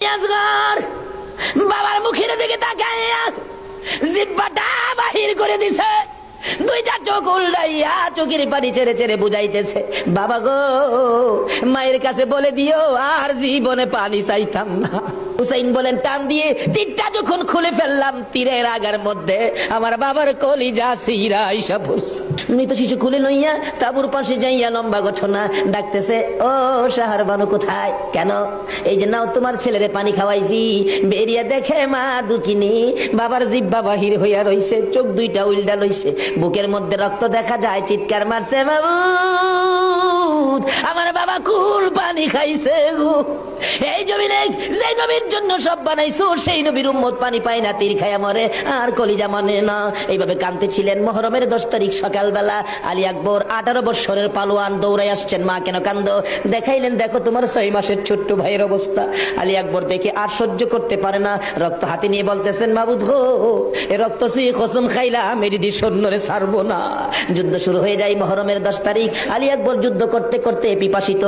আসগর বাবার মুখের দিকে তাকাইয়া জিহ্বাটা বাহির করে দিছে, দুইটা চোখ উল্টাইয়া চোখের পানি ছেড়ে ছেড়ে বুঝাইতেছে, বাবা গো মায়ের কাছে বলে দিও আর জীবনে পানি চাইতাম না। হুসাইন বলেন, টান দিয়ে তীরটা যখন খুলে ফেললাম, তীরের আগার মধ্যে আমার বাবার কলিজা সিরা আইসা পড়ছে। মৃত শিশু খুলে লইয়া তাবুর পাশে যাইয়া লম্বা ঘটনা ডাকতেছে, ও সাহার বানু কোথায়? কেন? এই যে নাও তোমার ছেলেরে পানি খাওয়াইছি। বেরিয়ে দেখে মা দুকিনি বাবার জিহ্বা বাহির হইয়া রইছে, চোখ দুইটা উল্টা লইছে, বুকের মধ্যে রক্ত দেখা যায়, চিৎকার মারছে, মাবুদ আমার বাবা কুল পানি খাইছে গো। এই জমিনে যে নবীর জন্য সব বানাইছো, সেই নবীর উম্মত পানি পায় না, তীর খায়া মরে আর কলিজা মানে না। এইভাবে কাঁদতেছিলেন। মুহররমের 10 তারিখ সকালবেলা আলী আকবর 18 বছরের পালোয়ান দৌড়াই আসছেন। মা কেন কান্দো? দেখাইলেন, দেখো তোমার 6 মাসের ছোট্ট ভাইয়ের অবস্থা। আলী আকবর দেখে আর সহ্য করতে পারে না, রক্ত হাতে নিয়ে বলতেছেন, মাবুদ গো এ রক্ত ছুঁয়ে কসম খাইলাম এদিদি সৈন্যরে ছাড়বো না। যুদ্ধ শুরু হয়ে যায় মুহররমের 10 তারিখ। আলী আকবর যুদ্ধ করতে করতে পিপাসিত